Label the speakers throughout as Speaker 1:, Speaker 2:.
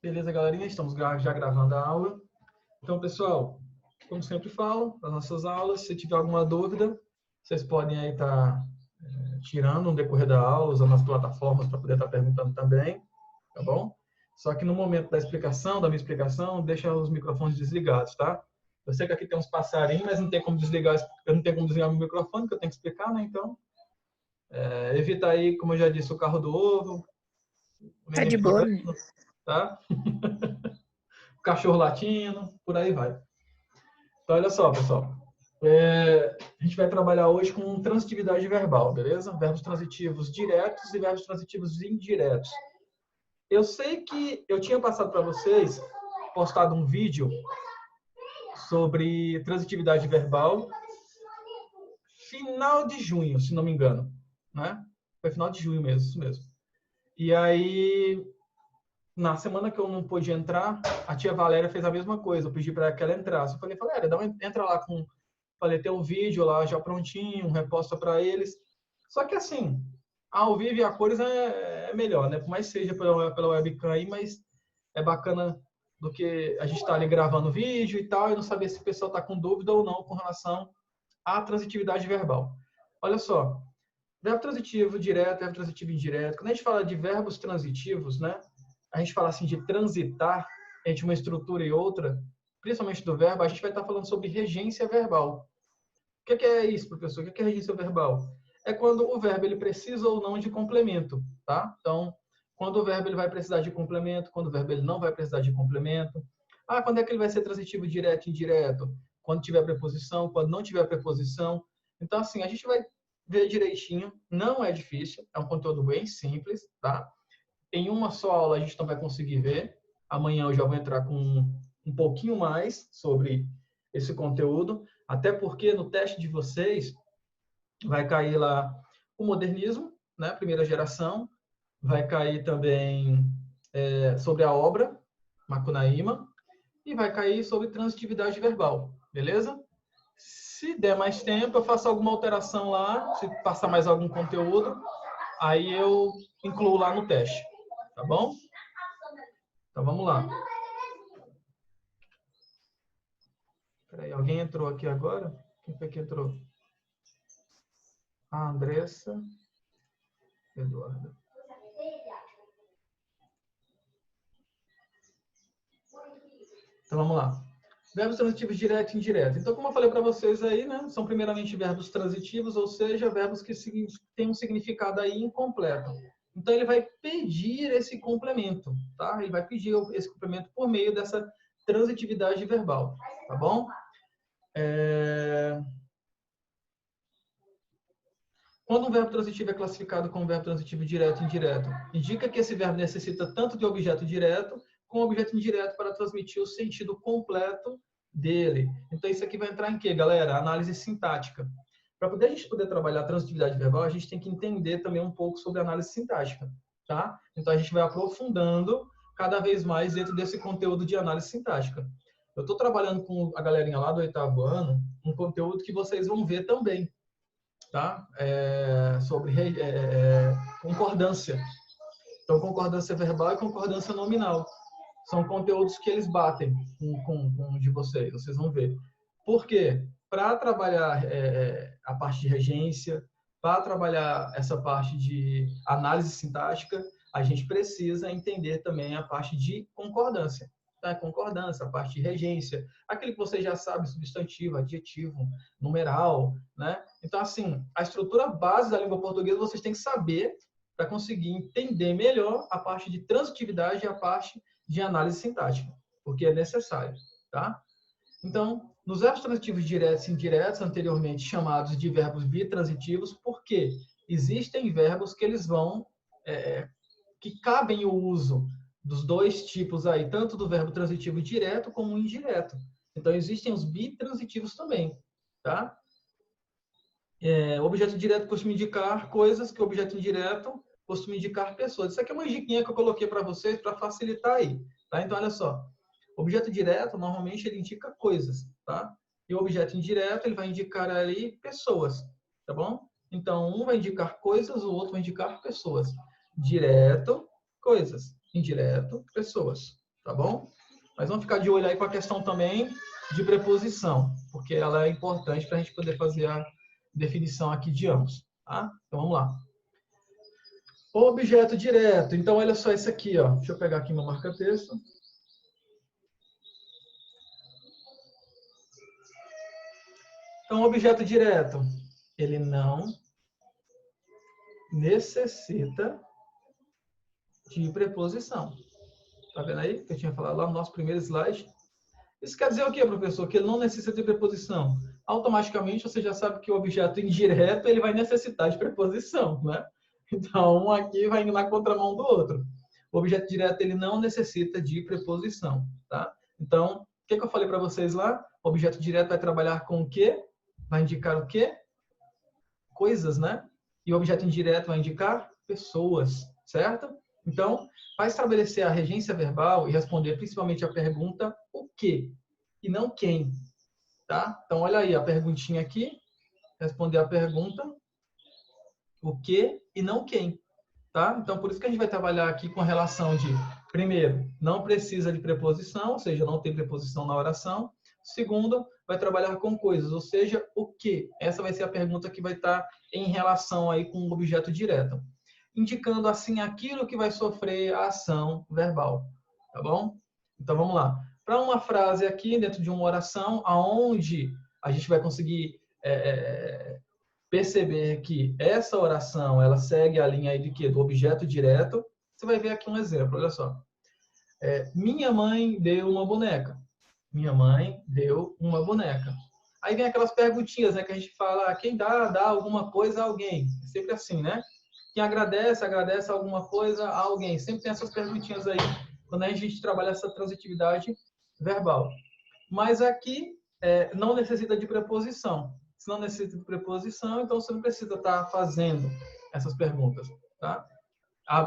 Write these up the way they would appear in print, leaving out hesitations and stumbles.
Speaker 1: Beleza, galerinha? Estamos já gravando a aula. Então, pessoal, como sempre falo, nas nossas aulas, se tiver alguma dúvida, vocês podem aí estar tirando no decorrer da aula, usando as plataformas para poder estar perguntando também, tá bom? Só que no momento da explicação, da minha explicação, deixa os microfones desligados, tá? Eu sei que aqui tem uns passarinhos, mas não tem como desligar, eu não tenho como desligar meu microfone, que eu tenho que explicar, né? Então, evita aí, como eu já disse, o carro do ovo, o
Speaker 2: Tá
Speaker 1: neném
Speaker 2: de boa,
Speaker 1: chorando, tá? O cachorro latindo, por aí vai. Então, olha só, pessoal. A gente vai trabalhar hoje com transitividade verbal, beleza? Verbos transitivos diretos e verbos transitivos indiretos. Eu sei que eu tinha passado para vocês, postado um vídeo sobre transitividade verbal, final de junho, se não me engano, né? Foi final de junho mesmo, isso mesmo. E aí, na semana que eu não pude entrar, a tia Valéria fez a mesma coisa. Eu pedi para que ela entrasse. Eu falei, Valéria, entra lá com... Falei, tem um vídeo lá já prontinho, reposta para eles. Só que assim, ao vivo e a cores é melhor, né? Por mais que seja pela webcam aí, mas é bacana do que a gente estar ali gravando o vídeo e tal, e não saber se o pessoal está com dúvida ou não com relação à transitividade verbal. Olha só, verbo transitivo direto, verbo transitivo indireto. Quando a gente fala de verbos transitivos, né? A gente fala assim de transitar entre uma estrutura e outra, principalmente do verbo, a gente vai estar falando sobre regência verbal. O que é isso, professor? O que é regência verbal? É quando o verbo ele precisa ou não de complemento, tá? Então, quando o verbo ele vai precisar de complemento, quando o verbo ele não vai precisar de complemento. Ah, quando é que ele vai ser transitivo direto e indireto? Quando tiver preposição, quando não tiver preposição. Então, assim, a gente vai ver direitinho. Não é difícil, é um conteúdo bem simples, tá? Em uma só aula a gente não vai conseguir ver. Amanhã eu já vou entrar com um pouquinho mais sobre esse conteúdo, até porque no teste de vocês vai cair lá o modernismo, né, primeira geração, vai cair também sobre a obra, Macunaíma, e vai cair sobre transitividade verbal, beleza? Se der mais tempo, eu faço alguma alteração lá, se passar mais algum conteúdo, aí eu incluo lá no teste, tá bom? Então vamos lá. Peraí, alguém entrou aqui agora? Quem foi que entrou? A Andressa. Eduardo. Então vamos lá. Verbos transitivos direto e indireto. Então, como eu falei para vocês aí, né, são primeiramente verbos transitivos, ou seja, verbos que têm um significado aí incompleto. Então, ele vai pedir esse complemento, tá? Ele vai pedir esse complemento por meio dessa transitividade verbal, tá bom? Quando um verbo transitivo é classificado como verbo transitivo direto e indireto, indica que esse verbo necessita tanto de objeto direto como objeto indireto para transmitir o sentido completo dele. Então, isso aqui vai entrar em quê, galera? Análise sintática. Para a gente poder trabalhar a transitividade verbal, a gente tem que entender também um pouco sobre análise sintática, tá? Então, a gente vai aprofundando cada vez mais dentro desse conteúdo de análise sintática. Eu estou trabalhando com a galerinha lá do 8º ano, um conteúdo que vocês vão ver também, tá? Sobre concordância. Então, concordância verbal e concordância nominal. São conteúdos que eles batem com o de vocês, vocês vão ver. Por quê? Para trabalhar a parte de regência, para trabalhar essa parte de análise sintática, a gente precisa entender também a parte de concordância. Tá? Concordância, a parte de regência, aquele que você já sabe, substantivo, adjetivo, numeral, né? Então, assim, a estrutura base da língua portuguesa vocês têm que saber para conseguir entender melhor a parte de transitividade e a parte de análise sintática, porque é necessário, tá? Então, nos verbos transitivos diretos e indiretos, anteriormente chamados de verbos bitransitivos, porque existem verbos que eles vão, que cabem o uso dos dois tipos aí, tanto do verbo transitivo direto como indireto. Então, existem os bitransitivos também, tá? O objeto direto costuma indicar coisas que o objeto indireto costuma indicar pessoas. Isso aqui é uma diquinha que eu coloquei para vocês para facilitar aí, tá? Então, olha só. O objeto direto, normalmente, ele indica coisas, tá? E o objeto indireto, ele vai indicar ali pessoas, tá bom? Então, um vai indicar coisas, o outro vai indicar pessoas. Direto, coisas. Indireto, pessoas, tá bom? Mas vamos ficar de olho aí com a questão também de preposição, porque ela é importante para a gente poder fazer a definição aqui de ambos, tá? Então vamos lá. Objeto direto. Então olha só isso aqui, ó. Deixa eu pegar aqui meu marca-texto. Então objeto direto, ele não necessita de preposição. Tá vendo aí? Que eu tinha falado lá no nosso primeiro slide. Isso quer dizer o quê, professor? Que ele não necessita de preposição. Automaticamente você já sabe que o objeto indireto ele vai necessitar de preposição, né? Então, um aqui vai indo na contramão do outro. O objeto direto ele não necessita de preposição, tá? Então, o que eu falei para vocês lá? O objeto direto vai trabalhar com o quê? Vai indicar o quê? Coisas, né? E o objeto indireto vai indicar pessoas, certo? Então, para estabelecer a regência verbal e responder principalmente a pergunta o que e não quem, tá? Então, olha aí a perguntinha aqui, responder a pergunta o que e não quem, tá? Então, por isso que a gente vai trabalhar aqui com a relação de, primeiro, não precisa de preposição, ou seja, não tem preposição na oração. Segundo, vai trabalhar com coisas, ou seja, o que? Essa vai ser a pergunta que vai estar em relação aí com o objeto direto, indicando assim aquilo que vai sofrer a ação verbal, tá bom? Então vamos lá. Para uma frase aqui dentro de uma oração, aonde a gente vai conseguir perceber que essa oração ela segue a linha aí de quê? Do objeto direto. Você vai ver aqui um exemplo, olha só. Minha mãe deu uma boneca. Minha mãe deu uma boneca. Aí vem aquelas perguntinhas, né, que a gente fala, quem dá alguma coisa a alguém. É sempre assim, né? Quem agradece alguma coisa a alguém. Sempre tem essas perguntinhas aí, quando a gente trabalha essa transitividade verbal. Mas aqui não necessita de preposição. Se não necessita de preposição, então você não precisa estar fazendo essas perguntas, tá?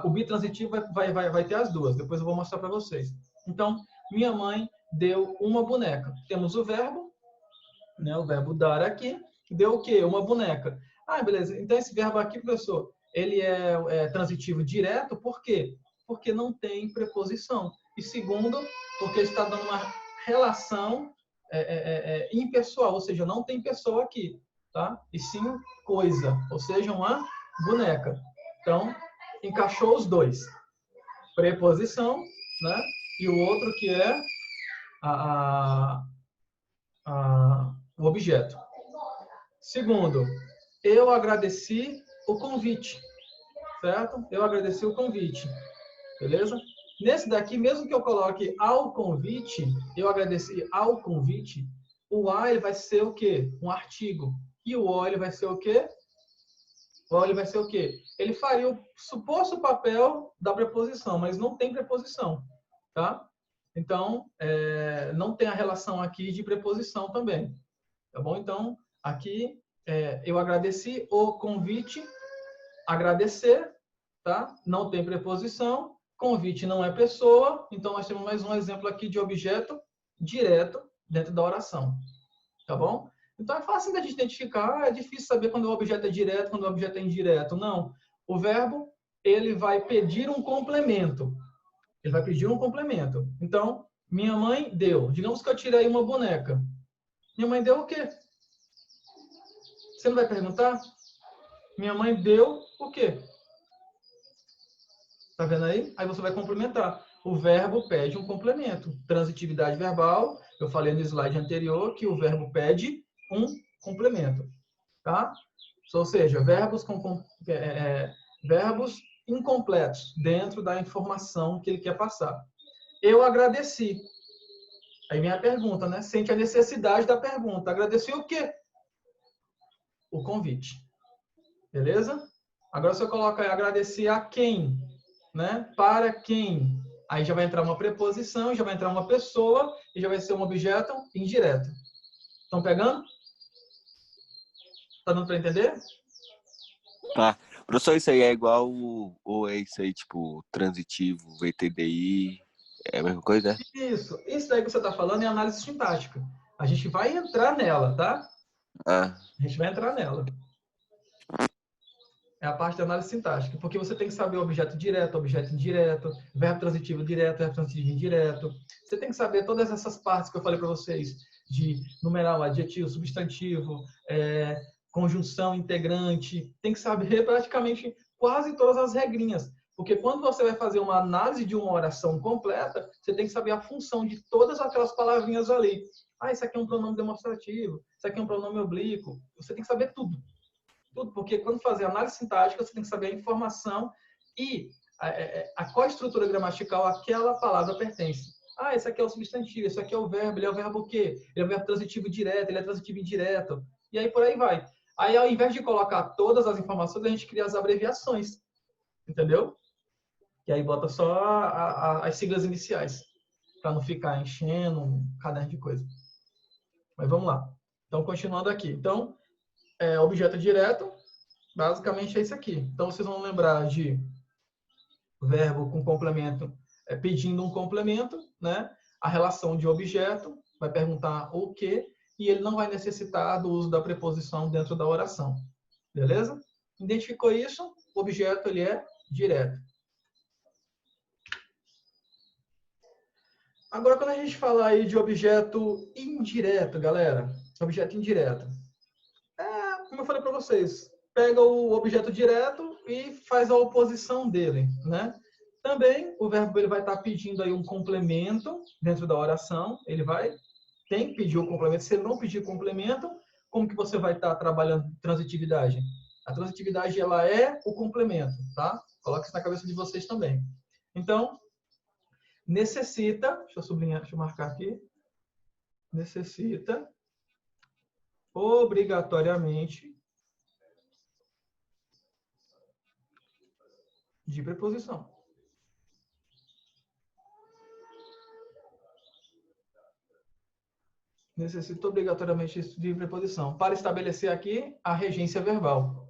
Speaker 1: O bitransitivo vai ter as duas, depois eu vou mostrar para vocês. Então, minha mãe deu uma boneca. Temos o verbo, né, o verbo dar aqui, deu o quê? Uma boneca. Ah, beleza. Então, esse verbo aqui, professor, ele é transitivo direto, por quê? Porque não tem preposição. E segundo, porque está dando uma relação impessoal, ou seja, não tem pessoa aqui, tá? E sim coisa, ou seja, uma boneca. Então, encaixou os dois. Preposição, né? E o outro que é o objeto. Segundo, eu agradeci o convite, certo? Eu agradeci o convite, beleza? Nesse daqui, mesmo que eu coloque ao convite, eu agradeci ao convite, o a ele vai ser o quê? Um artigo. E o o ele vai ser o quê? O o ele vai ser o quê? Ele faria o suposto papel da preposição, mas não tem preposição, tá? Então, não tem a relação aqui de preposição também, tá bom? Então, aqui, eu agradeci o convite, agradecer, tá? Não tem preposição, convite não é pessoa, então nós temos mais um exemplo aqui de objeto direto dentro da oração, tá bom? Então é fácil da gente identificar, é difícil saber quando o objeto é direto, quando o objeto é indireto. Não, o verbo, ele vai pedir um complemento. Ele vai pedir um complemento. Então, minha mãe deu. Digamos que eu tirei uma boneca. Minha mãe deu o quê? Você não vai perguntar? Minha mãe deu o quê? Tá vendo aí? Aí você vai complementar. O verbo pede um complemento. Transitividade verbal. Eu falei no slide anterior que o verbo pede um complemento. Tá? Ou seja, verbos incompletos dentro da informação que ele quer passar. Eu agradeci. Aí vem a pergunta, né? Sente a necessidade da pergunta. Agradeci o quê? O convite. Beleza? Agora você coloca aí, agradecer a quem? Né? Para quem? Aí já vai entrar uma preposição, já vai entrar uma pessoa e já vai ser um objeto indireto. Estão pegando? Tá dando para entender?
Speaker 2: Tá. Professor, isso aí é igual ou é isso aí, tipo, transitivo, VTDI, é a mesma coisa, né?
Speaker 1: Isso daí que você está falando é análise sintática. A gente vai entrar nela, tá?
Speaker 2: Ah,
Speaker 1: A gente vai entrar nela. É a parte da análise sintática, porque você tem que saber o objeto direto, objeto indireto, verbo transitivo direto, verbo transitivo indireto. Você tem que saber todas essas partes que eu falei para vocês, de numeral, adjetivo, substantivo, conjunção, integrante. Tem que saber praticamente quase todas as regrinhas. Porque quando você vai fazer uma análise de uma oração completa, você tem que saber a função de todas aquelas palavrinhas ali. Ah, isso aqui é um pronome demonstrativo, isso aqui é um pronome oblíquo. Você tem que saber tudo. Tudo, porque quando fazer análise sintática, você tem que saber a informação e a qual estrutura gramatical aquela palavra pertence. Ah, esse aqui é o substantivo, esse aqui é o verbo, ele é o verbo o quê? Ele é o verbo transitivo direto, ele é transitivo indireto. E aí por aí vai. Aí ao invés de colocar todas as informações, a gente cria as abreviações. Entendeu? E aí bota só as siglas iniciais, para não ficar enchendo um caderno de coisa. Mas vamos lá. Então, continuando aqui. Então, objeto direto, basicamente é isso aqui. Então, vocês vão lembrar de verbo com complemento, pedindo um complemento, né? A relação de objeto, vai perguntar o quê, e ele não vai necessitar do uso da preposição dentro da oração. Beleza? Identificou isso? O objeto ele é direto. Agora, quando a gente fala aí de objeto indireto, galera, objeto indireto, como eu falei para vocês, pega o objeto direto e faz a oposição dele, né? Também o verbo ele vai estar pedindo aí um complemento dentro da oração, tem que pedir o complemento. Se ele não pedir complemento, como que você vai estar trabalhando transitividade? A transitividade ela é o complemento, tá? Coloque isso na cabeça de vocês também. Então, necessita, deixa eu sublinhar, deixa eu marcar aqui, necessita obrigatoriamente de preposição. Necessita obrigatoriamente de preposição para estabelecer aqui a regência verbal.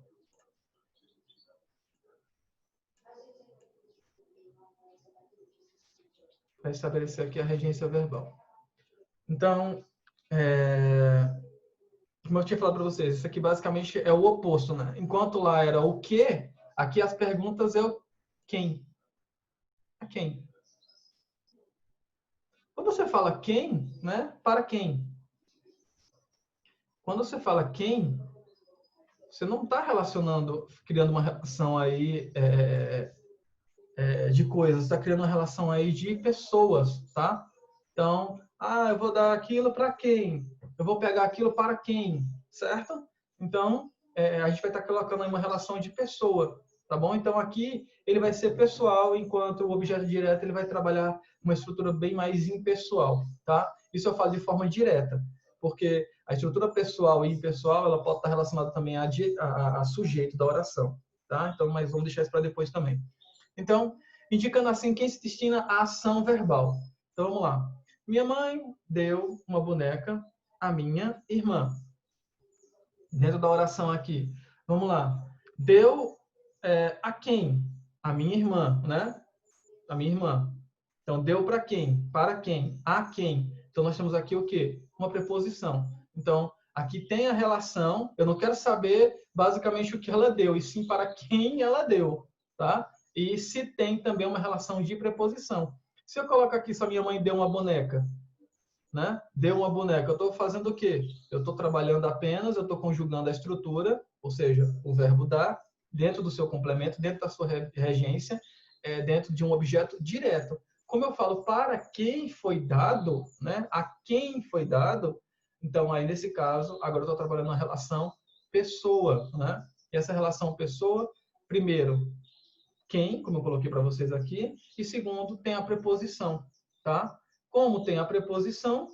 Speaker 1: Para estabelecer aqui a regência verbal. Então, como eu tinha falado para vocês, isso aqui basicamente é o oposto, né? Enquanto lá era o quê, aqui as perguntas é o quem. A quem. Quando você fala quem, né? Para quem? Quando você fala quem, você não está relacionando, criando uma relação aí de coisas, está criando uma relação aí de pessoas, tá? Então, eu vou dar aquilo para quem? Eu vou pegar aquilo para quem? Certo? Então, a gente vai estar colocando aí uma relação de pessoa, tá bom? Então, aqui ele vai ser pessoal, enquanto o objeto direto ele vai trabalhar uma estrutura bem mais impessoal, tá? Isso eu falo de forma direta, porque a estrutura pessoal e impessoal ela pode estar relacionada também a sujeito da oração, tá? Então, mas vamos deixar isso para depois também. Então, indicando assim quem se destina à ação verbal. Então, vamos lá. Minha mãe deu uma boneca à minha irmã. Dentro da oração aqui. Vamos lá. Deu a quem? A minha irmã, né? A minha irmã. Então, deu para quem? Para quem? A quem? Então, nós temos aqui o quê? Uma preposição. Então, aqui tem a relação. Eu não quero saber basicamente o que ela deu, e sim para quem ela deu, tá? E se tem também uma relação de preposição. Se eu coloco aqui, se a minha mãe deu uma boneca, né? Deu uma boneca, eu estou fazendo o quê? Eu estou trabalhando apenas, eu estou conjugando a estrutura, ou seja, o verbo dar, dentro do seu complemento, dentro da sua regência, dentro de um objeto direto. Como eu falo para quem foi dado, né? A quem foi dado, então aí nesse caso, agora eu estou trabalhando uma relação pessoa, né? E essa relação pessoa, primeiro, quem, como eu coloquei para vocês aqui, e segundo, tem a preposição, tá? Como tem a preposição,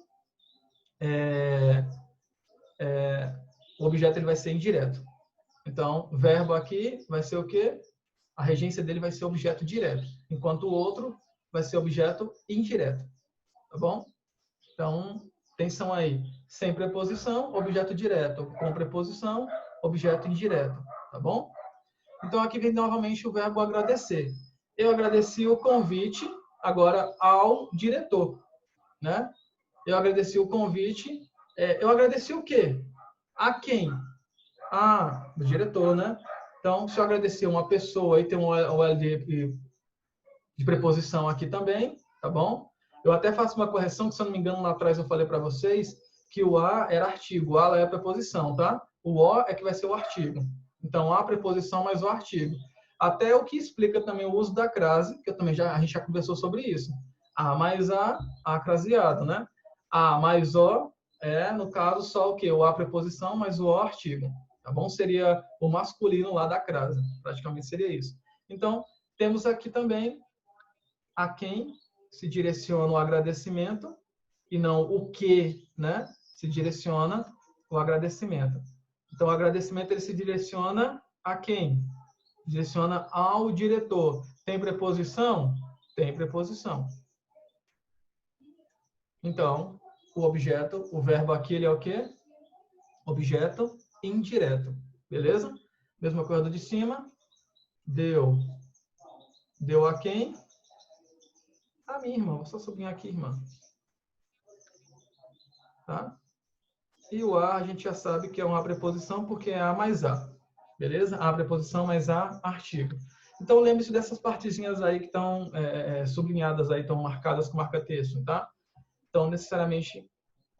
Speaker 1: o objeto ele vai ser indireto. Então, verbo aqui vai ser o quê? A regência dele vai ser objeto direto, enquanto o outro vai ser objeto indireto, tá bom? Então, atenção aí, sem preposição, objeto direto, com preposição, objeto indireto, tá bom? Então, aqui vem novamente o verbo agradecer. Eu agradeci o convite, agora, ao diretor, né? Eu agradeci o convite. Eu agradeci o quê? A quem? O diretor, né? Então, se eu agradecer uma pessoa, aí tem um L de preposição aqui também, tá bom? Eu até faço uma correção, que se eu não me engano, lá atrás eu falei para vocês que o a era artigo, o a é a preposição, tá? O o é que vai ser o artigo. Então, a preposição mais o artigo. Até o que explica também o uso da crase, que eu também a gente já conversou sobre isso. A mais a craseado, né? A mais o no caso, só o quê? O a preposição mais o artigo. Tá bom? Seria o masculino lá da crase. Praticamente seria isso. Então, temos aqui também a quem se direciona o agradecimento e não o que, né? Se direciona o agradecimento. Então, o agradecimento ele se direciona a quem? Direciona ao diretor. Tem preposição? Tem preposição. Então, o objeto, o verbo aqui, ele é o quê? Objeto indireto. Beleza? Mesma coisa do de cima. Deu. Deu a quem? A minha irmã. Vou só sublinhar aqui, irmã. Tá? E o a gente já sabe que é uma preposição porque é a mais a. Beleza? A preposição mais a artigo. Então, lembre-se dessas partezinhas aí que estão sublinhadas aí, estão marcadas com marca-texto, tá? Então, necessariamente,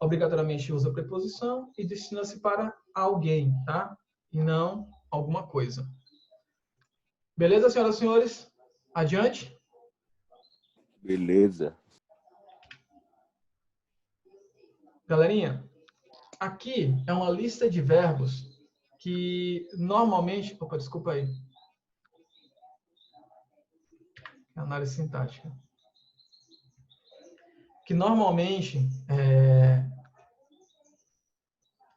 Speaker 1: obrigatoriamente usa preposição e destina-se para alguém, tá? E não alguma coisa. Beleza, senhoras e senhores? Adiante.
Speaker 2: Beleza.
Speaker 1: Galerinha, aqui é uma lista de verbos que normalmente... Opa, desculpa aí. Análise sintática. Que normalmente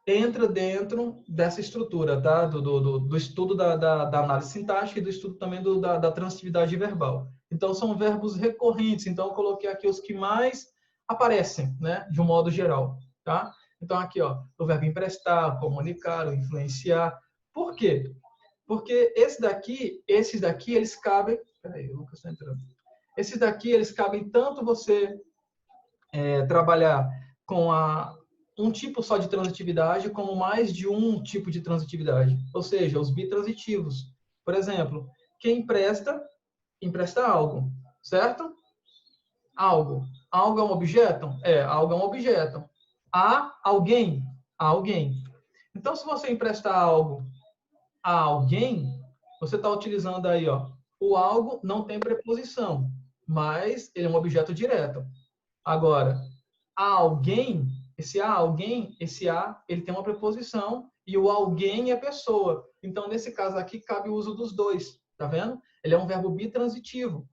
Speaker 1: entra dentro dessa estrutura, tá? Do estudo da análise sintática e do estudo também da transitividade verbal. Então, são verbos recorrentes. Então, eu coloquei aqui os que mais aparecem, né? De um modo geral, tá? Então, aqui, ó, o verbo emprestar, comunicar, influenciar. Por quê? Porque esses daqui, eles cabem... Peraí, o Lucas está entrando. Esses daqui, eles cabem tanto você trabalhar com um tipo só de transitividade, como mais de um tipo de transitividade. Ou seja, os bitransitivos. Por exemplo, quem empresta, empresta algo, certo? Algo. Algo é um objeto? Algo é um objeto. A alguém? A alguém. Então, se você emprestar algo a alguém, você está utilizando aí, ó, o algo não tem preposição, mas ele é um objeto direto. Agora, a alguém, esse a, ele tem uma preposição e o alguém é pessoa. Então, nesse caso aqui, cabe o uso dos dois, tá vendo? Ele é um verbo bitransitivo.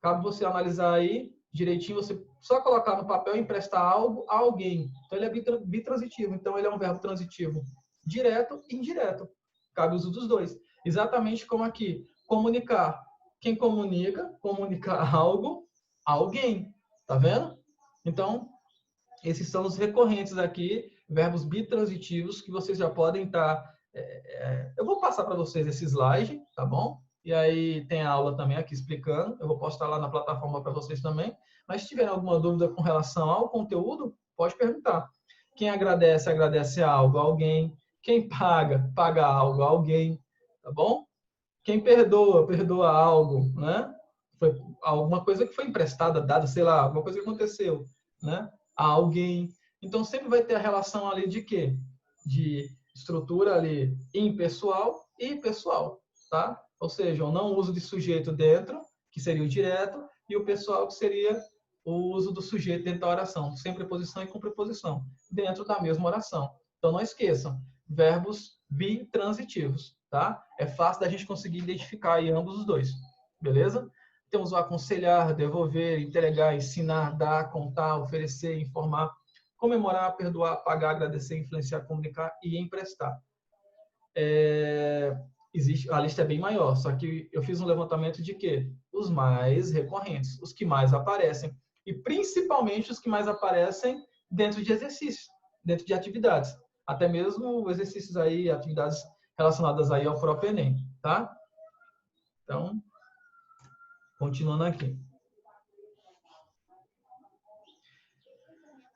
Speaker 1: Cabe você analisar aí direitinho, você só colocar no papel e emprestar algo a alguém. Então, ele é bitransitivo. Então, ele é um verbo transitivo direto e indireto. Cabe o uso dos dois. Exatamente como aqui, comunicar. Quem comunica, comunicar algo a alguém. Tá vendo? Então, esses são os recorrentes aqui, verbos bitransitivos, que vocês já podem estar... eu vou passar para vocês esse slide, tá bom? E aí tem a aula também aqui explicando. Eu vou postar lá na plataforma para vocês também. Mas se tiverem alguma dúvida com relação ao conteúdo, pode perguntar. Quem agradece, agradece algo a alguém. Quem paga, paga algo a alguém, tá bom? Quem perdoa, perdoa algo, né? Foi alguma coisa que foi emprestada, dada, sei lá, alguma coisa que aconteceu, né? A alguém. Então, sempre vai ter a relação ali de quê? De estrutura ali impessoal e pessoal, tá? Ou seja, o não uso de sujeito dentro, que seria o direto, e o pessoal, que seria o uso do sujeito dentro da oração, sem preposição e com preposição, dentro da mesma oração. Então, não esqueçam, verbos bitransitivos, tá? É fácil da gente conseguir identificar aí ambos os dois, beleza? Temos o aconselhar, devolver, entregar, ensinar, dar, contar, oferecer, informar, comemorar, perdoar, pagar, agradecer, influenciar, comunicar e emprestar. A lista é bem maior, só que eu fiz um levantamento de quê? Os mais recorrentes, os que mais aparecem, e principalmente os que mais aparecem dentro de exercícios, dentro de atividades, até mesmo exercícios aí, atividades relacionadas aí ao próprio Enem, tá? Então, continuando aqui.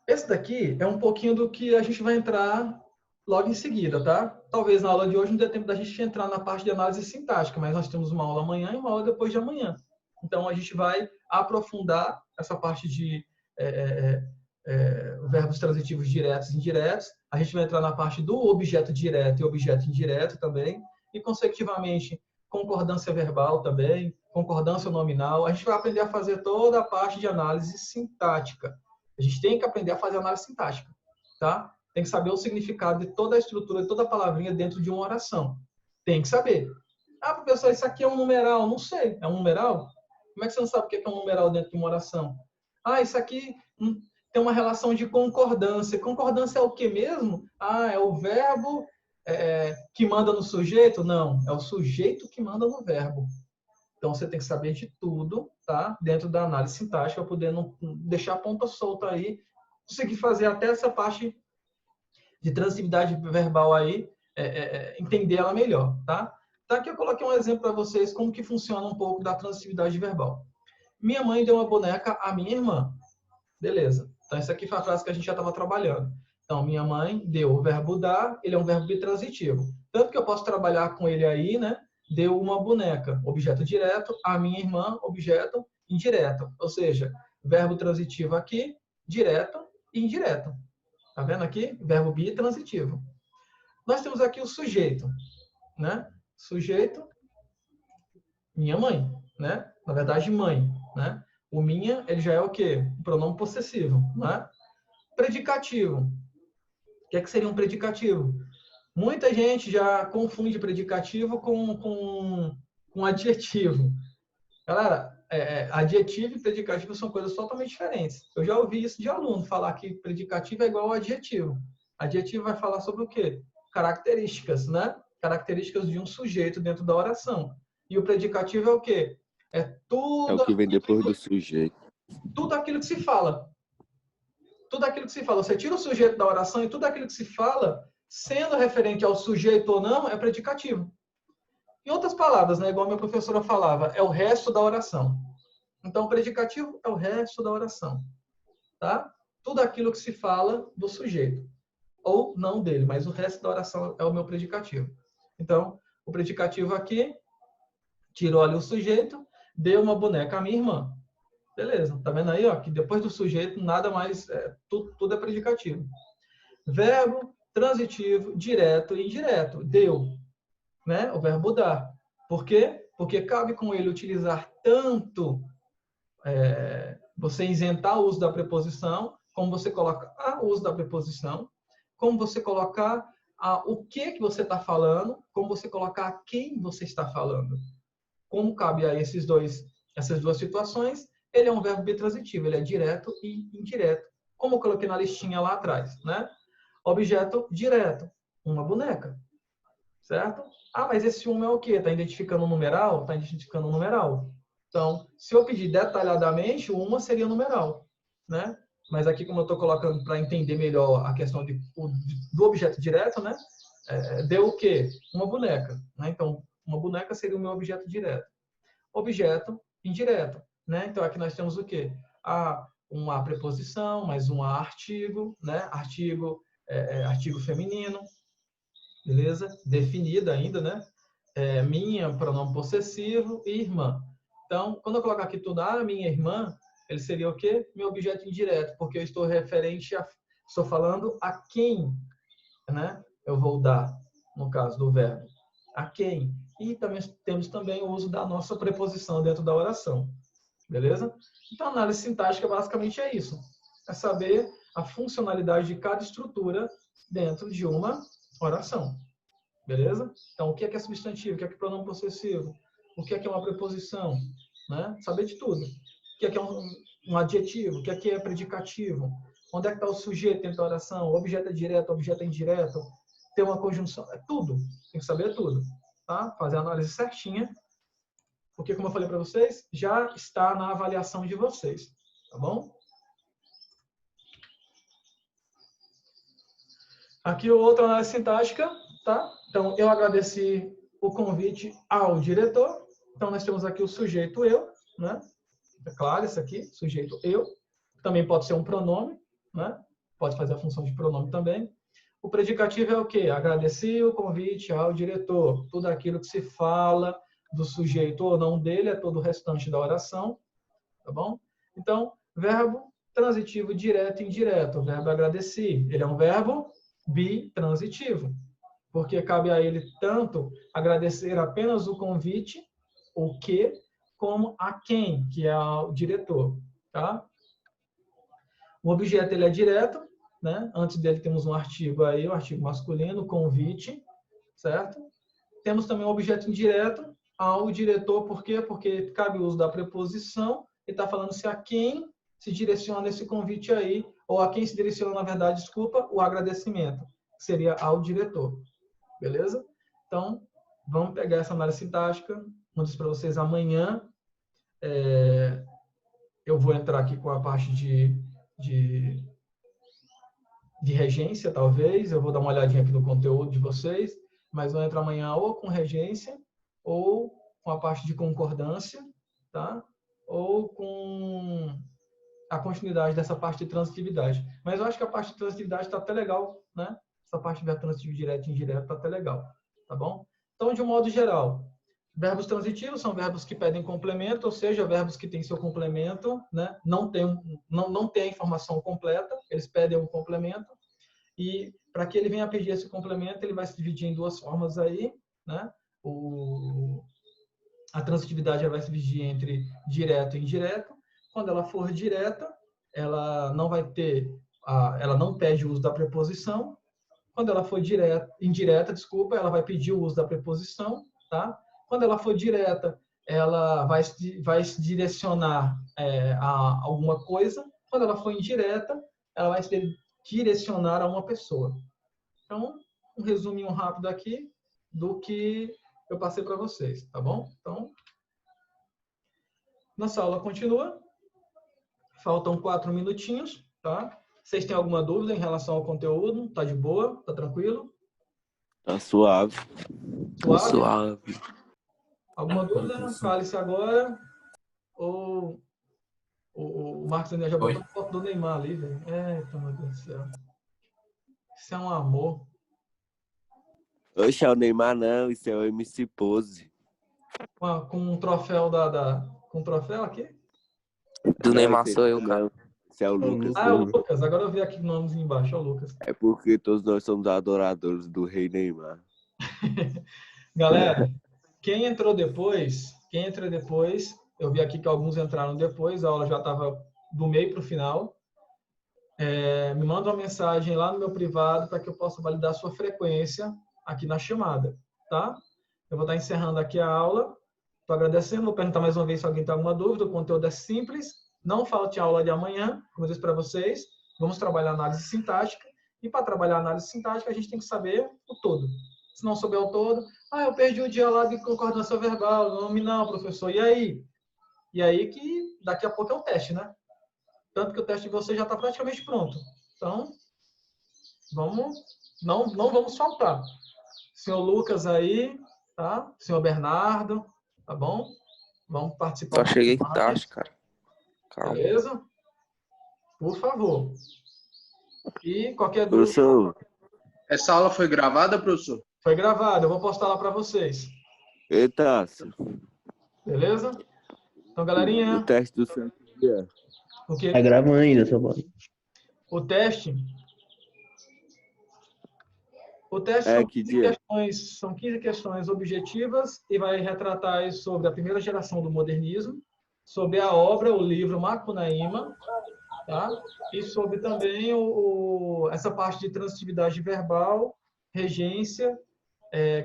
Speaker 1: Esse daqui é um pouquinho do que a gente vai entrar logo em seguida, tá? Talvez na aula de hoje não dê tempo da gente entrar na parte de análise sintática, mas nós temos uma aula amanhã e uma aula depois de amanhã. Então, a gente vai aprofundar essa parte de verbos transitivos diretos e indiretos. A gente vai entrar na parte do objeto direto e objeto indireto também. E, consecutivamente, concordância verbal também, concordância nominal. A gente vai aprender a fazer toda a parte de análise sintática. A gente tem que aprender a fazer análise sintática, tá? Tem que saber o significado de toda a estrutura, de toda a palavrinha dentro de uma oração. Tem que saber. Ah, professor, isso aqui é um numeral. Não sei. É um numeral? Como é que você não sabe o que é um numeral dentro de uma oração? Ah, isso aqui tem uma relação de concordância. Concordância é o que mesmo? Ah, é o verbo que manda no sujeito? Não, é o sujeito que manda no verbo. Então, você tem que saber de tudo, tá? Dentro da análise sintática, para poder não deixar a ponta solta aí, conseguir fazer até essa parte de transitividade verbal aí, entender ela melhor, tá? Então, aqui eu coloquei um exemplo para vocês como que funciona um pouco da transitividade verbal. Minha mãe deu uma boneca à minha irmã. Beleza. Então, essa aqui foi a frase que a gente já estava trabalhando. Então, minha mãe deu o verbo dar, ele é um verbo bitransitivo. Tanto que eu posso trabalhar com ele aí, né? Deu uma boneca, objeto direto, a minha irmã, objeto indireto. Ou seja, verbo transitivo aqui, direto e indireto. Tá vendo aqui? Verbo bitransitivo. Nós temos aqui o sujeito, né? Sujeito, minha mãe, né? Na verdade, mãe, né? O minha, ele já é o quê? O pronome possessivo, né? Predicativo. O que é que seria um predicativo? Muita gente já confunde predicativo com adjetivo. Galera, adjetivo e predicativo são coisas totalmente diferentes. Eu já ouvi isso de aluno, falar que predicativo é igual ao adjetivo. Adjetivo vai falar sobre o quê? Características, né? Características de um sujeito dentro da oração. E o predicativo é o quê? É tudo...
Speaker 2: É o que vem depois do sujeito.
Speaker 1: Tudo aquilo que se fala. Tudo aquilo que se fala. Você tira o sujeito da oração e tudo aquilo que se fala, sendo referente ao sujeito ou não, é predicativo. Em outras palavras, né, igual a minha professora falava, é o resto da oração. Então, o predicativo é o resto da oração. Tá? Tudo aquilo que se fala do sujeito. Ou não dele, mas o resto da oração é o meu predicativo. Então, o predicativo aqui, tirou ali o sujeito, deu uma boneca à minha irmã. Beleza, tá vendo aí, ó, que depois do sujeito, nada mais, tudo é predicativo. Verbo, transitivo, direto e indireto. Deu, né? O verbo dar. Por quê? Porque cabe com ele utilizar tanto você isentar o uso da preposição, como você colocar o uso da preposição, como você colocar o que você está falando, como você colocar a quem você está falando. Como cabe a essas duas situações, ele é um verbo bitransitivo, ele é direto e indireto. Como eu coloquei na listinha lá atrás, né? Objeto direto, uma boneca, certo? Ah, mas esse uma é o quê? Está identificando um numeral? Está identificando um numeral. Então, se eu pedir detalhadamente, o uma seria numeral, né? Mas aqui, como eu estou colocando para entender melhor a questão do objeto direto, né? Deu o quê? Uma boneca, né? Então, uma boneca seria o meu objeto direto. Objeto indireto, né? Então, aqui nós temos o quê? Uma preposição, mais um artigo, né? Artigo feminino, beleza? Definido ainda, né? Minha, pronome possessivo, e irmã. Então, quando eu colocar aqui tudo, minha irmã, ele seria o quê? Meu objeto indireto, porque eu estou estou falando a quem, né? Eu vou dar, no caso do verbo. A quem? E também temos também o uso da nossa preposição dentro da oração. Beleza? Então, a análise sintática basicamente é isso. É saber a funcionalidade de cada estrutura dentro de uma oração. Beleza? Então, o que é substantivo? O que é pronome possessivo? O que é uma preposição? Né? Saber de tudo. O que é um adjetivo? O que é predicativo? Onde é que está o sujeito dentro da oração? O objeto é direto, o objeto é indireto? Tem uma conjunção? É tudo. Tem que saber tudo. Tá? Fazer a análise certinha. Porque, como eu falei para vocês, já está na avaliação de vocês. Tá bom? Aqui o outro análise sintática. Tá? Então, eu agradeci o convite ao diretor. Então, nós temos aqui o sujeito eu. Né? É claro isso aqui, sujeito eu. Também pode ser um pronome. Né? Pode fazer a função de pronome também. O predicativo é o quê? Agradeci o convite ao diretor. Tudo aquilo que se fala do sujeito ou não dele é todo o restante da oração, tá bom? Então, verbo transitivo direto e indireto. O verbo agradeci, ele é um verbo bitransitivo, porque cabe a ele tanto agradecer apenas o convite, o que, como a quem, que é o diretor, tá? O objeto ele é direto, né? Antes dele temos um artigo aí, o artigo masculino, convite, certo? Temos também um objeto indireto ao diretor, por quê? Porque cabe o uso da preposição e está falando se a quem se direciona esse convite aí, ou a quem se direciona, na verdade, desculpa, o agradecimento, que seria ao diretor. Beleza? Então, vamos pegar essa análise sintática, como disse para vocês, amanhã eu vou entrar aqui com a parte de regência, talvez, eu vou dar uma olhadinha aqui no conteúdo de vocês, mas vou entrar amanhã ou com regência, ou com a parte de concordância, tá? Ou com a continuidade dessa parte de transitividade. Mas eu acho que a parte de transitividade está até legal, né? Essa parte de verbo transitivo direto e indireto está até legal, tá bom? Então, de um modo geral, verbos transitivos são verbos que pedem complemento, ou seja, verbos que têm seu complemento, né? Não tem a informação completa, eles pedem um complemento, e para que ele venha a pedir esse complemento, ele vai se dividir em duas formas aí, né? A transitividade vai se dividir entre direto e indireto. Quando ela for direta, ela não vai ter, ela não pede o uso da preposição. Quando ela for indireta, desculpa, ela vai pedir o uso da preposição, tá? Quando ela for direta, ela vai se direcionar a alguma coisa. Quando ela for indireta, ela vai se direcionar a uma pessoa. Então, um resuminho rápido aqui do que eu passei para vocês, tá bom? Então, nossa aula continua. Faltam 4 minutinhos, tá? Vocês têm alguma dúvida em relação ao conteúdo? Tá de boa? Tá tranquilo?
Speaker 2: Tá suave.
Speaker 1: Suave?
Speaker 2: Suave.
Speaker 1: Alguma dúvida? Fale-se agora. Ou o Marcos Daniel já botou a foto do Neymar ali, velho. Eita, meu Deus do céu. Isso é um amor.
Speaker 2: Oxe, é o Neymar não, isso é o MC Pose.
Speaker 1: Com um troféu com um troféu aqui?
Speaker 3: Do
Speaker 2: Não,
Speaker 3: Neymar
Speaker 2: esse
Speaker 3: sou eu, cara.
Speaker 2: não. Esse é o Lucas.
Speaker 1: Ah, é o Lucas. Agora eu vi aqui o nome embaixo, é o Lucas.
Speaker 2: É porque todos nós somos adoradores do rei Neymar.
Speaker 1: Galera, quem entrou depois, eu vi aqui que alguns entraram depois, a aula já estava do meio para o final. Me manda uma mensagem lá no meu privado para que eu possa validar a sua frequência aqui na chamada, tá? Eu vou estar encerrando aqui a aula. Estou agradecendo, vou perguntar mais uma vez se alguém tem alguma dúvida. O conteúdo é simples, não falte a aula de amanhã, como eu disse para vocês. Vamos trabalhar análise sintática. E para trabalhar análise sintática, a gente tem que saber o todo. Se não souber o todo, eu perdi o dia lá de concordância verbal, nominal, professor. E aí? E aí que daqui a pouco é o teste, né? Tanto que o teste de você já está praticamente pronto. Então, não vamos faltar. Senhor Lucas aí, tá? Senhor Bernardo, tá bom? Vamos participar.
Speaker 3: Só cheguei tarde, cara. Calma.
Speaker 1: Beleza? Por favor. E qualquer dúvida...
Speaker 2: Professor.
Speaker 4: Essa aula foi gravada, professor?
Speaker 1: Foi gravada, eu vou postar lá para vocês.
Speaker 2: Eita.
Speaker 1: Beleza? Então, galerinha...
Speaker 2: O teste do seu dia.
Speaker 1: O quê?
Speaker 5: Tá gravando ainda, seu boy.
Speaker 1: O teste são 15 questões objetivas e vai retratar sobre a primeira geração do modernismo, sobre a obra, o livro Macunaíma, tá? E sobre também essa parte de transitividade verbal, regência,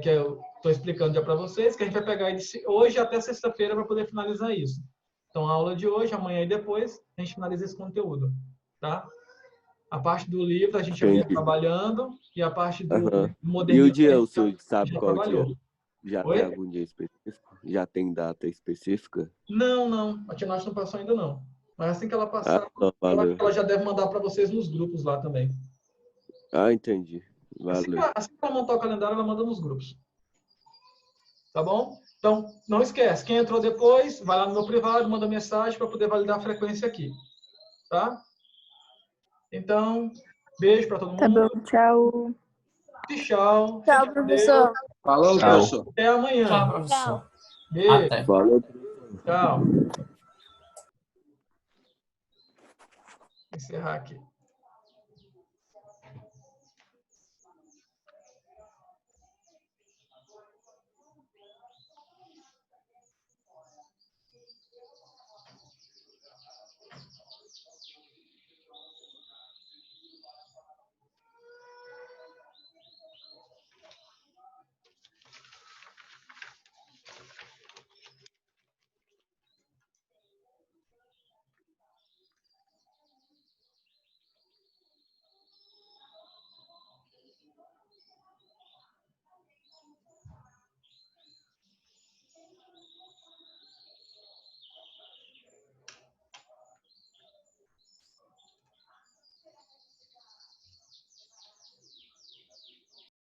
Speaker 1: que eu estou explicando já para vocês, que a gente vai pegar hoje até sexta-feira para poder finalizar isso. Então, a aula de hoje, amanhã e depois, a gente finaliza esse conteúdo, tá? A parte do livro a gente vai trabalhando e a parte do modernismo...
Speaker 2: E o dia, o senhor sabe qual
Speaker 1: trabalhou.
Speaker 2: dia? Já
Speaker 1: Oi?
Speaker 2: tem algum dia específico? Já tem data específica?
Speaker 1: Não. A Tinashe não passou ainda, não. Mas assim que ela passar, ela já deve mandar para vocês nos grupos lá também.
Speaker 2: Entendi. Valeu.
Speaker 1: Assim que ela montar o calendário, ela manda nos grupos. Tá bom? Então, não esquece. Quem entrou depois, vai lá no meu privado, manda mensagem para poder validar a frequência aqui. Tá? Então, beijo para todo mundo.
Speaker 6: Tá bom, tchau.
Speaker 1: Tchau.
Speaker 5: Tchau, professor.
Speaker 4: Falou,
Speaker 2: Tchau.
Speaker 4: professor.
Speaker 1: Até amanhã.
Speaker 6: Tchau, professor.
Speaker 1: Beijo.
Speaker 6: Até.
Speaker 2: Valeu.
Speaker 1: Tchau. Vou encerrar aqui.